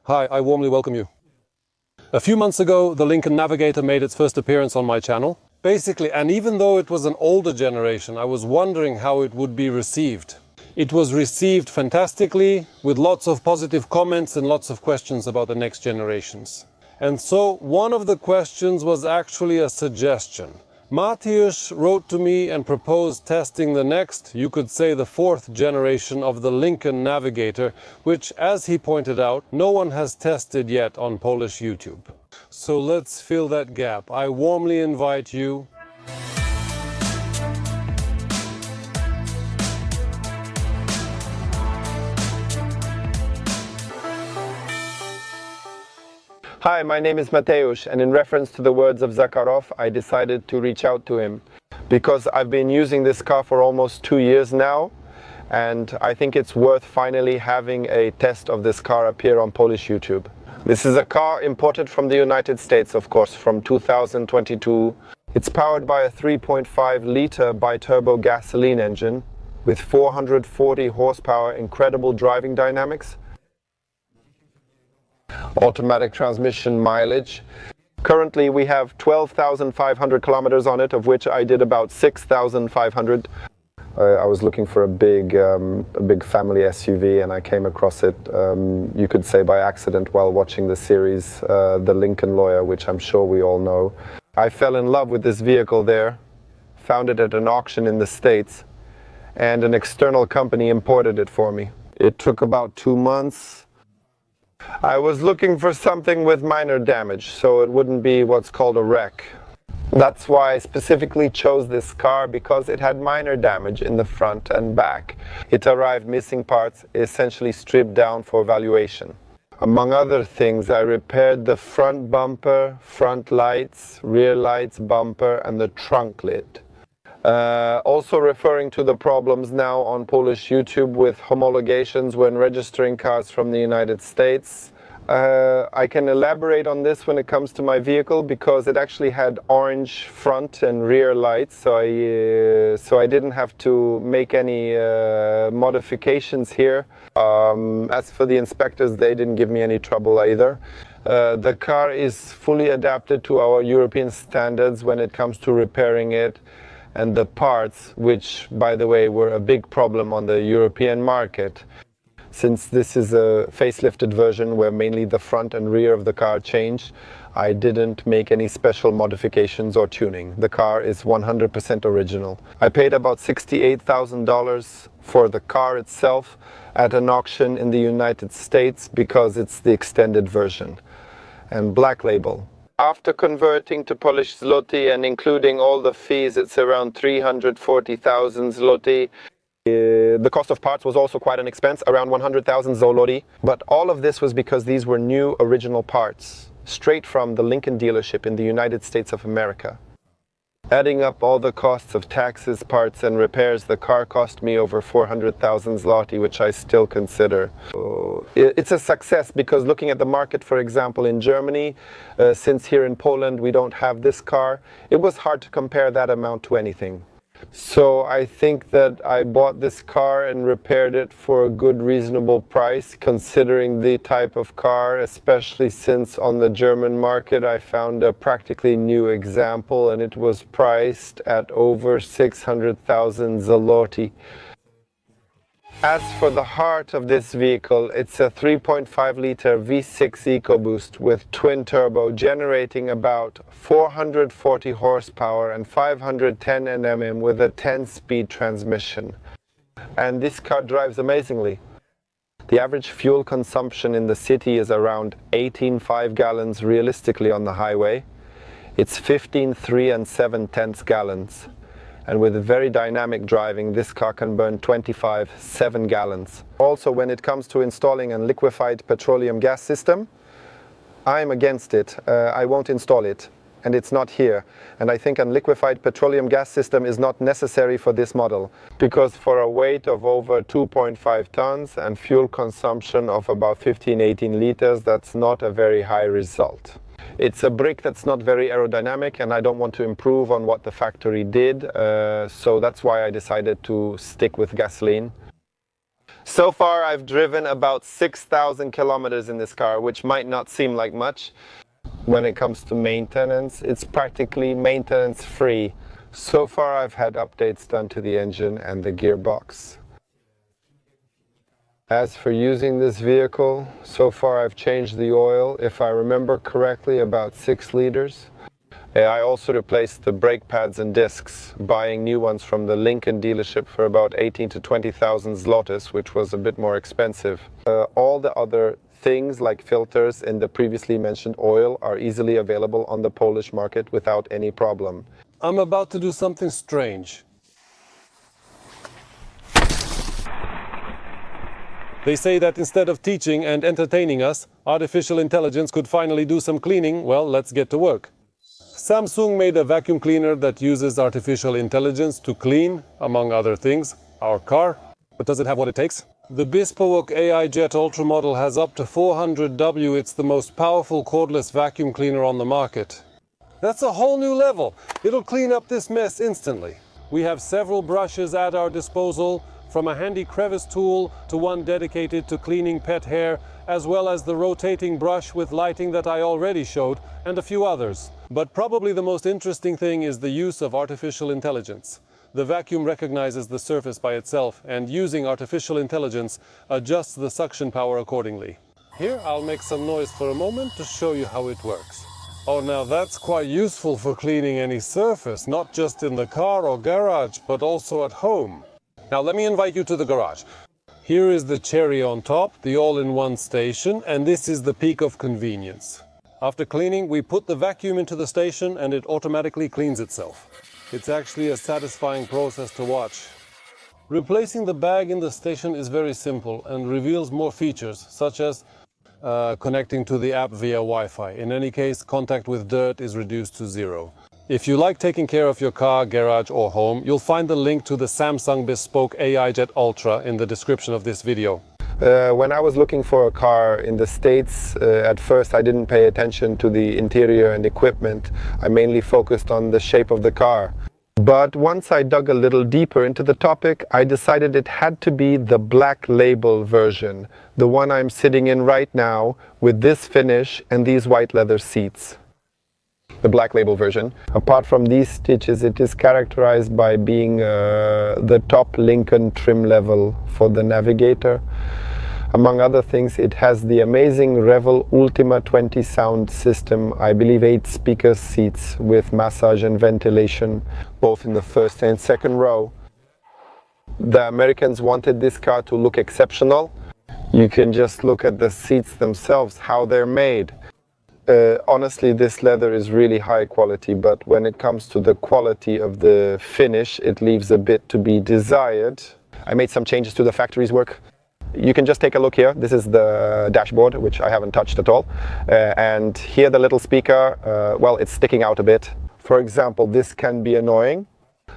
Hi, I warmly welcome you. A few months ago, the Lincoln Navigator made its first appearance on my channel. Basically, and even though it was an older generation, I was wondering how it would be received. It was received fantastically, with lots of positive comments and lots of questions about the next generations. And so, one of the questions was actually a suggestion. Matthias wrote to me and proposed testing the next, you could say the fourth generation of the Lincoln Navigator, which, as he pointed out, no one has tested yet on Polish YouTube. So let's fill that gap. I warmly invite you. Hi, my name is Mateusz, and in reference to the words of Zakharov, I decided to reach out to him because I've been using this car for almost 2 years now, and I think it's worth finally having a test of this car appear on Polish YouTube. This is a car imported from the United States, of course, from 2022. It's powered by a 3.5-liter bi-turbo gasoline engine with 440 horsepower, incredible driving dynamics, automatic transmission mileage. Currently we have 12,500 kilometers on it, of which I did about 6,500. I was looking for a big family SUV, and I came across it, you could say by accident, while watching the series The Lincoln Lawyer, which I'm sure we all know. I fell in love with this vehicle there, found it at an auction in the States, and an external company imported it for me. It took about 2 months. I was looking for something with minor damage, so it wouldn't be what's called a wreck. That's why I specifically chose this car, because it had minor damage in the front and back. It arrived missing parts, essentially stripped down for valuation. Among other things, I repaired the front bumper, front lights, rear lights, bumper, and the trunk lid. Also referring to the problems now on Polish YouTube with homologations when registering cars from the United States. I can elaborate on this when it comes to my vehicle, because it actually had orange front and rear lights, so I didn't have to make any modifications here. As for the inspectors, they didn't give me any trouble either. The car is fully adapted to our European standards when it comes to repairing it. And the parts, which, by the way, were a big problem on the European market, since this is a facelifted version where mainly the front and rear of the car changed, I didn't make any special modifications or tuning. The car is 100% original. I paid about $68,000 for the car itself at an auction in the United States because it's the extended version and black label. After converting to Polish zloty and including all the fees, it's around 340,000 zloty. The cost of parts was also quite an expense, around 100,000 zloty. But all of this was because these were new original parts, straight from the Lincoln dealership in the United States of America. Adding up all the costs of taxes, parts and repairs, the car cost me over 400,000 zloty, which I still consider. It's a success because looking at the market, for example, in Germany, since here in Poland we don't have this car, it was hard to compare that amount to anything. So I think that I bought this car and repaired it for a good, reasonable price, considering the type of car, especially since on the German market I found a practically new example, and it was priced at over 600,000 zloty. As for the heart of this vehicle, it's a 3.5-liter V6 EcoBoost with twin turbo, generating about 440 horsepower and 510 Nm with a 10-speed transmission. And this car drives amazingly. The average fuel consumption in the city is around 18.5 gallons realistically on the highway. It's 15.3 and 7/10 gallons. And with very dynamic driving, this car can burn 25.7 gallons. Also, when it comes to installing a liquefied petroleum gas system, I'm against it. I won't install it, and it's not here. And I think a liquefied petroleum gas system is not necessary for this model, because for a weight of over 2.5 tons and fuel consumption of about 15-18 liters, that's not a very high result. It's a brick that's not very aerodynamic, and I don't want to improve on what the factory did, so that's why I decided to stick with gasoline. So far I've driven about 6,000 kilometers in this car, which might not seem like much. When it comes to maintenance, it's practically maintenance free. So far I've had updates done to the engine and the gearbox. As for using this vehicle, so far I've changed the oil, if I remember correctly, about 6 liters. I also replaced the brake pads and discs, buying new ones from the Lincoln dealership for about 18 to 20,000 zlotys, which was a bit more expensive. All the other things like filters and the previously mentioned oil are easily available on the Polish market without any problem. I'm about to do something strange. They say that instead of teaching and entertaining us, artificial intelligence could finally do some cleaning. Well, let's get to work. Samsung made a vacuum cleaner that uses artificial intelligence to clean, among other things, our car. But does it have what it takes? The bespoke AI Jet Ultra model has up to 400W. It's the most powerful cordless vacuum cleaner on the market. That's a whole new level. It'll clean up this mess instantly. We have several brushes at our disposal, from a handy crevice tool to one dedicated to cleaning pet hair, as well as the rotating brush with lighting that I already showed, and a few others. But probably the most interesting thing is the use of artificial intelligence. The vacuum recognizes the surface by itself and, using artificial intelligence, adjusts the suction power accordingly. Here I'll make some noise for a moment to show you how it works. Oh, now that's quite useful for cleaning any surface, not just in the car or garage, but also at home. Now let me invite you to the garage. Here is the cherry on top, the all-in-one station, and this is the peak of convenience. After cleaning, we put the vacuum into the station and it automatically cleans itself. It's actually a satisfying process to watch. Replacing the bag in the station is very simple and reveals more features, such as connecting to the app via Wi-Fi. In any case, contact with dirt is reduced to 0. If you like taking care of your car, garage or home, you'll find the link to the Samsung bespoke AI Jet Ultra in the description of this video. When I was looking for a car in the States, at first I didn't pay attention to the interior and equipment. I mainly focused on the shape of the car. But once I dug a little deeper into the topic, I decided it had to be the black label version, the one I'm sitting in right now, with this finish and these white leather seats. The black label version. Apart from these stitches, it is characterized by being the top Lincoln trim level for the Navigator. Among other things, it has the amazing Revel Ultima 20 sound system, I believe 8 speaker seats with massage and ventilation, both in the first and second row. The Americans wanted this car to look exceptional. You can just look at the seats themselves, how they're made. Honestly, this leather is really high quality, but when it comes to the quality of the finish, it leaves a bit to be desired. I made some changes to the factory's work. You can just take a look here. This is the dashboard, which I haven't touched at all. And here the little speaker, well, it's sticking out a bit. For example, this can be annoying.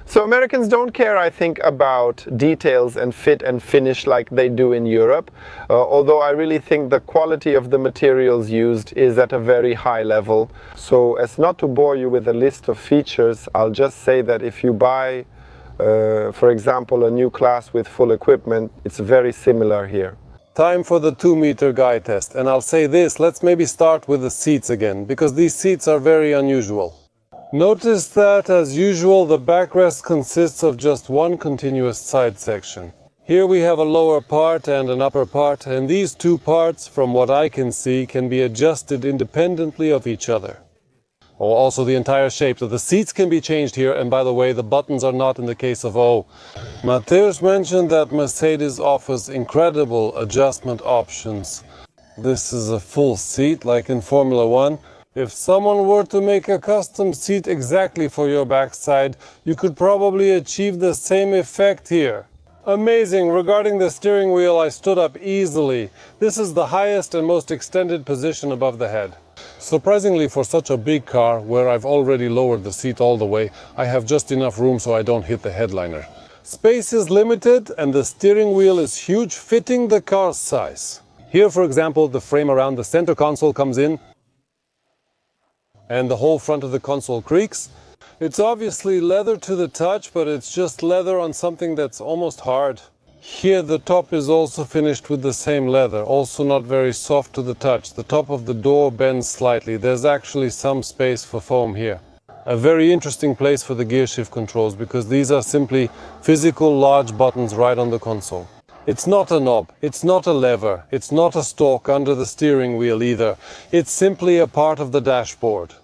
So Americans don't care, I think, about details and fit and finish like they do in Europe, although I really think the quality of the materials used is at a very high level. So as not to bore you with a list of features, I'll just say that if you buy, for example, a new class with full equipment, it's very similar here. Time for the 2-meter guy test, and I'll say this, let's maybe start with the seats again, because these seats are very unusual. Notice that, as usual, the backrest consists of just one continuous side section. Here we have a lower part and an upper part, and these two parts, from what I can see, can be adjusted independently of each other. Or also the entire shape. So the seats can be changed here, and by the way, the buttons are not in the case of O. Mateusz mentioned that Mercedes offers incredible adjustment options. This is a full seat, like in Formula 1. If someone were to make a custom seat exactly for your backside, you could probably achieve the same effect here. Amazing! Regarding the steering wheel, I stood up easily. This is the highest and most extended position above the head. Surprisingly, for such a big car, where I've already lowered the seat all the way, I have just enough room so I don't hit the headliner. Space is limited and the steering wheel is huge, fitting the car's size. Here, for example, the frame around the center console comes in, and the whole front of the console creaks. It's obviously leather to the touch, but it's just leather on something that's almost hard. Here the top is also finished with the same leather, also not very soft to the touch. The top of the door bends slightly. There's actually some space for foam here. A very interesting place for the gear shift controls, because these are simply physical large buttons right on the console. It's not a knob, it's not a lever, it's not a stalk under the steering wheel either. It's simply a part of the dashboard.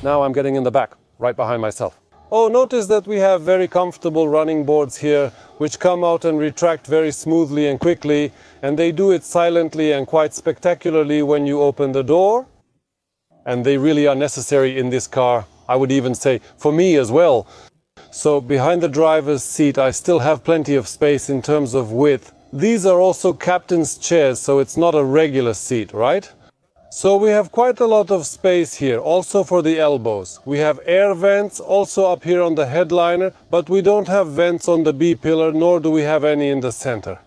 Now I'm getting in the back, right behind myself. Oh, notice that we have very comfortable running boards here, which come out and retract very smoothly and quickly, and they do it silently and quite spectacularly when you open the door. And they really are necessary in this car, I would even say, for me as well. So behind the driver's seat I still have plenty of space in terms of width. These are also captain's chairs, so it's not a regular seat, right? So we have quite a lot of space here, also for the elbows. We have air vents also up here on the headliner, but we don't have vents on the B-pillar, nor do we have any in the center.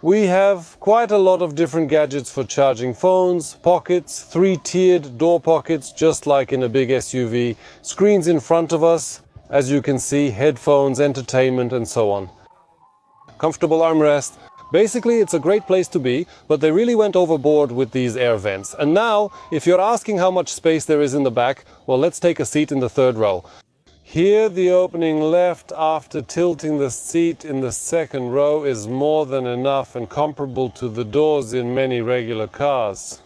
We have quite a lot of different gadgets for charging phones, pockets, 3-tiered door pockets, just like in a big SUV, screens in front of us, as you can see, headphones, entertainment, and so on. Comfortable armrest. Basically, it's a great place to be, but they really went overboard with these air vents. And now, if you're asking how much space there is in the back, well, let's take a seat in the third row. Here, the opening left after tilting the seat in the second row is more than enough and comparable to the doors in many regular cars.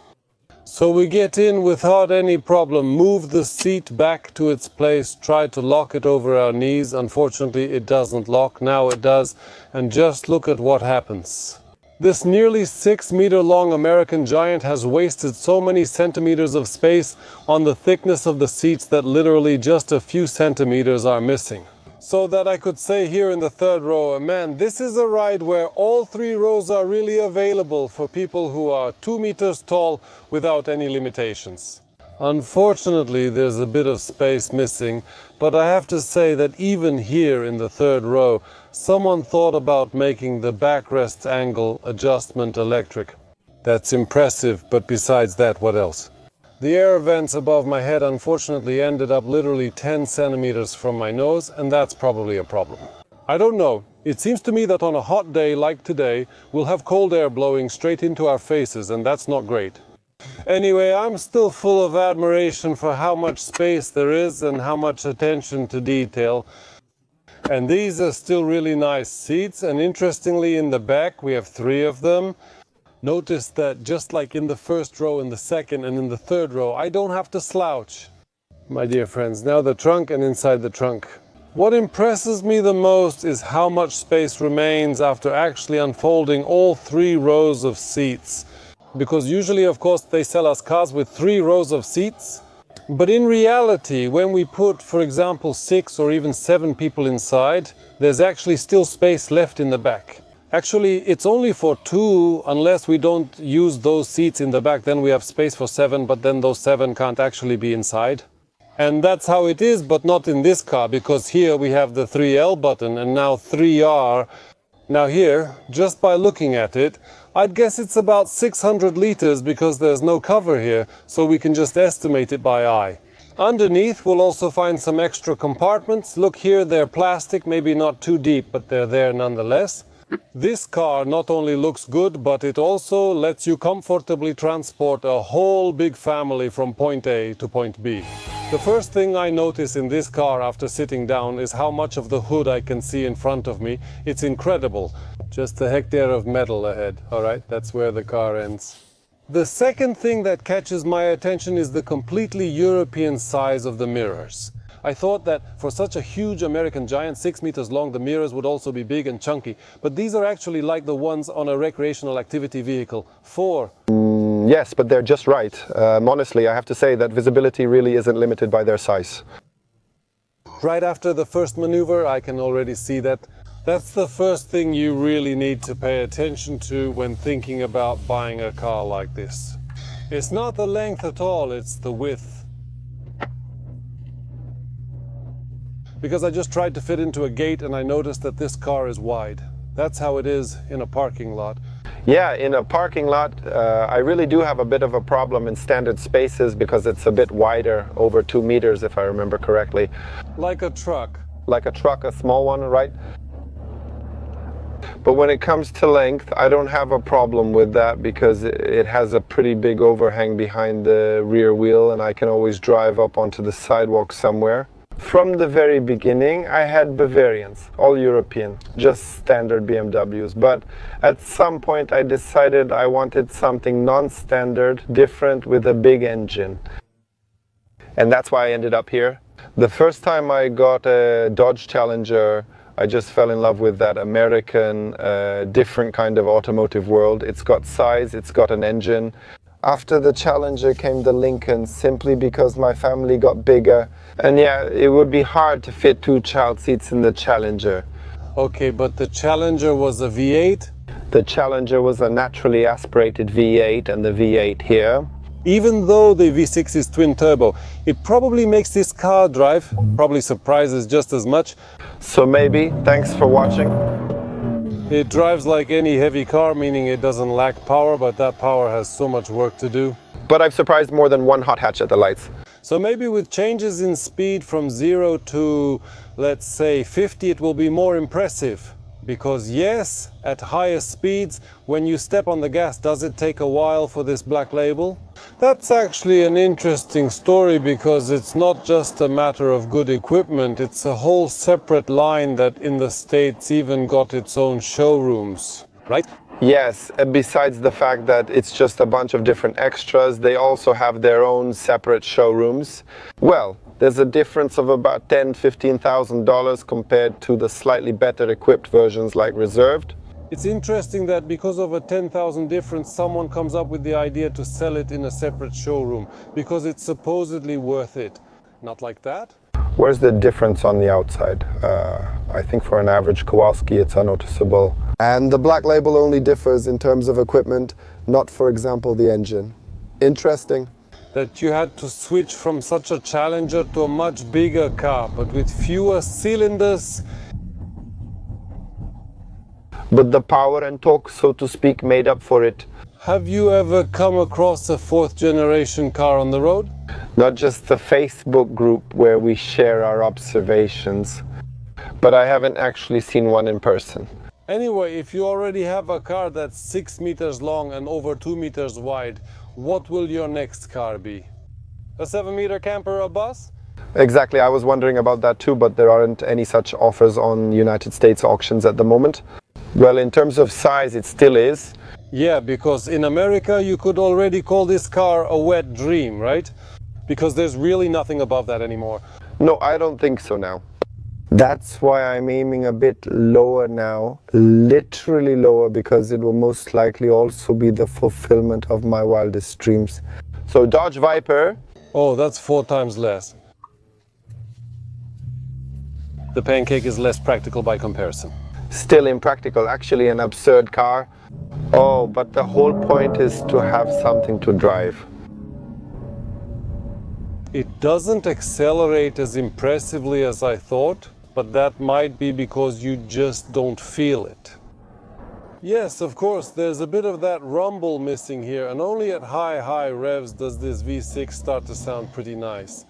So we get in without any problem, move the seat back to its place, try to lock it over our knees. Unfortunately, it doesn't lock. Now it does. And just look at what happens. This nearly 6-meter long American giant has wasted so many centimeters of space on the thickness of the seats that literally just a few centimeters are missing. So that I could say here in the third row, man, this is a ride where all 3 rows are really available for people who are 2 meters tall without any limitations. Unfortunately, there's a bit of space missing, but I have to say that even here in the third row, someone thought about making the backrest angle adjustment electric. That's impressive, but besides that, what else? The air vents above my head unfortunately ended up literally 10 centimeters from my nose, and that's probably a problem. I don't know. It seems to me that on a hot day like today, we'll have cold air blowing straight into our faces, and that's not great. Anyway, I'm still full of admiration for how much space there is and how much attention to detail. And these are still really nice seats, and interestingly in the back we have 3 of them. Notice that just like in the first row, in the second and in the third row, I don't have to slouch. My dear friends, now the trunk and inside the trunk. What impresses me the most is how much space remains after actually unfolding all 3 rows of seats. Because usually, of course, they sell us cars with 3 rows of seats. But in reality, when we put, for example, 6 or even 7 people inside, there's actually still space left in the back. Actually, it's only for 2, unless we don't use those seats in the back, then we have space for 7, but then those 7 can't actually be inside. And that's how it is, but not in this car, because here we have the 3L button and now 3R. Now here, just by looking at it, I'd guess it's about 600 liters because there's no cover here, so we can just estimate it by eye. Underneath, we'll also find some extra compartments. Look here, they're plastic, maybe not too deep, but they're there nonetheless. This car not only looks good, but it also lets you comfortably transport a whole big family from point A to point B. The first thing I notice in this car after sitting down is how much of the hood I can see in front of me. It's incredible. Just a hectare of metal ahead. All right, that's where the car ends. The second thing that catches my attention is the completely European size of the mirrors. I thought that for such a huge American giant, 6 meters long, the mirrors would also be big and chunky. But these are actually like the ones on a recreational activity vehicle. 4. Yes, but they're just right. Honestly, I have to say that visibility really isn't limited by their size. Right after the first maneuver, I can already see that. That's the first thing you really need to pay attention to when thinking about buying a car like this. It's not the length at all, it's the width. Because I just tried to fit into a gate and I noticed that this car is wide. That's how it is in a parking lot. Yeah, in a parking lot, I really do have a bit of a problem in standard spaces because it's a bit wider, over 2 meters if I remember correctly. Like a truck. Like a truck, a small one, right? But when it comes to length, I don't have a problem with that because it has a pretty big overhang behind the rear wheel and I can always drive up onto the sidewalk somewhere. From the very beginning, I had Bavarians, all European, just standard BMWs. But at some point I decided I wanted something non-standard, different with a big engine. And that's why I ended up here. The first time I got a Dodge Challenger, I just fell in love with that American, different kind of automotive world. It's got size, it's got an engine. After the Challenger came the Lincoln, simply because my family got bigger. And yeah, it would be hard to fit 2 child seats in the Challenger. Okay, but the Challenger was a V8? The Challenger was a naturally aspirated V8 and the V8 here. Even though the V6 is twin turbo, it probably makes this car drive, probably surprises just as much. So maybe, thanks for watching. It drives like any heavy car, meaning it doesn't lack power, but that power has so much work to do. But I've surprised more than one hot hatch at the lights. So maybe with changes in speed from 0 to, let's say, 50, it will be more impressive. Because yes, at higher speeds, when you step on the gas, does it take a while for this black label? That's actually an interesting story because it's not just a matter of good equipment, it's a whole separate line that in the States even got its own showrooms, right? Yes, besides the fact that it's just a bunch of different extras, they also have their own separate showrooms. Well, there's a difference of about $10,000–$15,000 compared to the slightly better equipped versions like Reserved. It's interesting that because of a 10,000 difference, someone comes up with the idea to sell it in a separate showroom because it's supposedly worth it. Not like that? Where's the difference on the outside? I think for an average Kowalski it's unnoticeable. And the black label only differs in terms of equipment, not for example the engine. Interesting. That you had to switch from such a Challenger to a much bigger car, but with fewer cylinders. But the power and torque, so to speak, made up for it. Have you ever come across a 4th generation car on the road? Not just the Facebook group where we share our observations, but I haven't actually seen one in person. Anyway, if you already have a car that's 6 meters long and over 2 meters wide, what will your next car be? A 7-meter camper or bus? Exactly, I was wondering about that too, but there aren't any such offers on United States auctions at the moment. Well, in terms of size, it still is. Yeah, because in America you could already call this car a wet dream, right? Because there's really nothing above that anymore. No, I don't think so now. That's why I'm aiming a bit lower now, literally lower, because it will most likely also be the fulfillment of my wildest dreams. So Dodge Viper. Oh, that's 4 times less. The Pancake is less practical by comparison. Still impractical, actually an absurd car. Oh, but the whole point is to have something to drive. It doesn't accelerate as impressively as I thought, but that might be because you just don't feel it. Yes, of course, there's a bit of that rumble missing here, and only at high revs does this V6 start to sound pretty nice.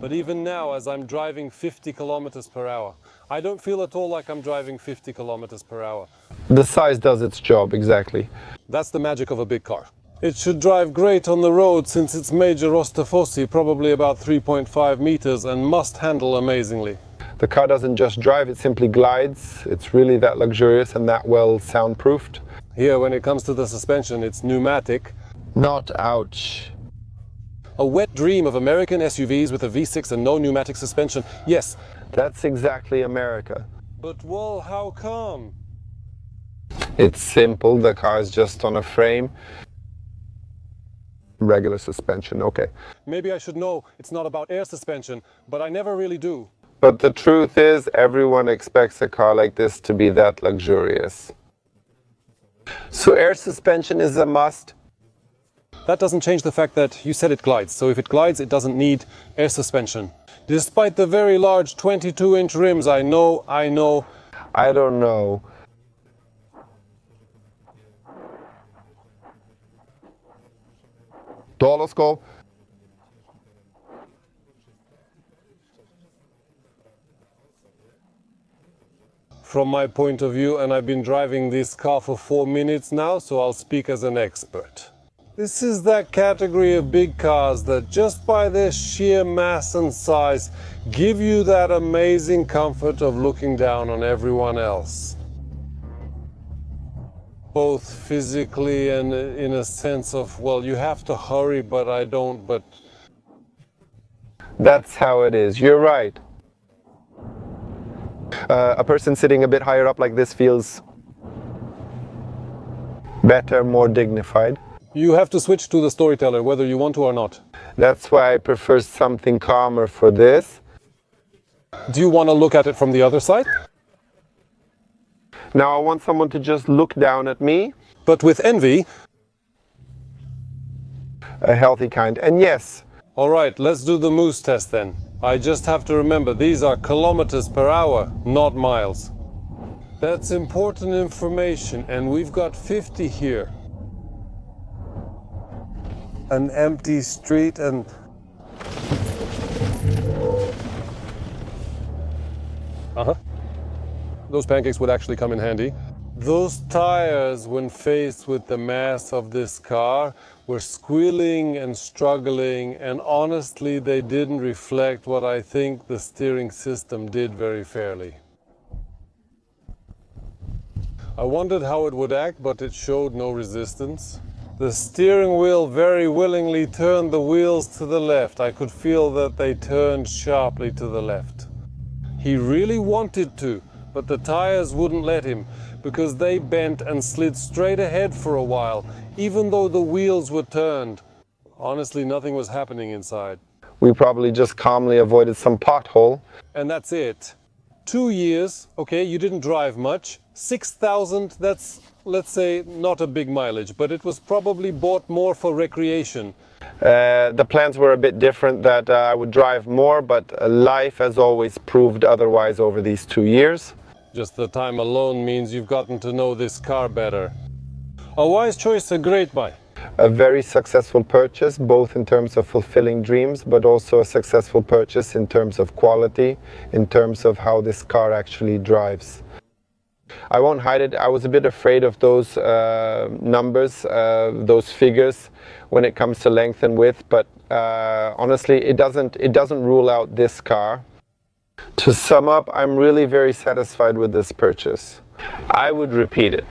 But even now, as I'm driving 50 kilometers per hour, I don't feel at all like I'm driving 50 kilometers per hour. The size does its job, exactly. That's the magic of a big car. It should drive great on the road since it's major Rostafossi, probably about 3.5 meters, and must handle amazingly. The car doesn't just drive, it simply glides. It's really that luxurious and that well soundproofed. Here, when it comes to the suspension, it's pneumatic. Not ouch. A wet dream of American SUVs with a V6 and no pneumatic suspension. Yes. That's exactly America. But well, how come? It's simple, the car is just on a frame. Regular suspension, okay. Maybe I should know it's not about air suspension, but I never really do. But the truth is, everyone expects a car like this to be that luxurious. So air suspension is a must. That doesn't change the fact that you said it glides, so if it glides, it doesn't need air suspension. Despite the very large 22-inch rims, I know. I don't know. Doloscope. from my point of view, and I've been driving this car for 4 minutes now, so I'll speak as an expert. This is that category of big cars that just by their sheer mass and size give you that amazing comfort of looking down on everyone else. Both physically and in a sense of, well, you have to hurry, but I don't, but... That's how it is, you're right. A person sitting a bit higher up like this feels better, more dignified. You have to switch to the storyteller, whether you want to or not. That's why I prefer something calmer for this. Do you want to look at it from the other side? Now I want someone to just look down at me. But with envy? A healthy kind. And yes. Alright, let's do the moose test then. I just have to remember, these are kilometers per hour, not miles. That's important information, and we've got 50 here. An empty street and... Those pancakes would actually come in handy. Those tires, when faced with the mass of this car, were squealing and struggling, and honestly they didn't reflect what I think the steering system did very fairly. I wondered how it would act, but it showed no resistance. The steering wheel very willingly turned the wheels to the left. I could feel that they turned sharply to the left. He really wanted to, but the tires wouldn't let him, because they bent and slid straight ahead for a while, even though the wheels were turned. Honestly, nothing was happening inside. We probably just calmly avoided some pothole. And that's it. 2 years, okay, you didn't drive much. 6,000, that's, let's say, not a big mileage, but it was probably bought more for recreation. The plans were a bit different, that I would drive more, but life has always proved otherwise over these 2 years. Just the time alone means you've gotten to know this car better. A wise choice, a great buy. A very successful purchase, both in terms of fulfilling dreams, but also a successful purchase in terms of quality, in terms of how this car actually drives. I won't hide it, I was a bit afraid of those numbers, those figures when it comes to length and width, but honestly it doesn't rule out this car. To sum up, I'm really very satisfied with this purchase. I would repeat it.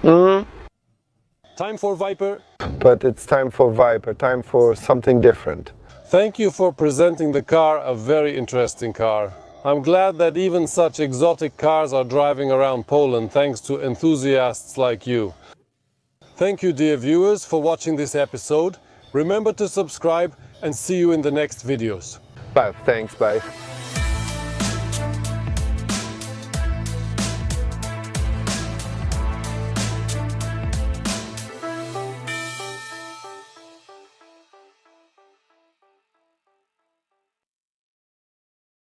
Time for Viper. But it's time for Viper, time for something different. Thank you for presenting the car, a very interesting car. I'm glad that even such exotic cars are driving around Poland thanks to enthusiasts like you. Thank you, dear viewers, for watching this episode. Remember to subscribe and see you in the next videos. Bye, thanks, bye.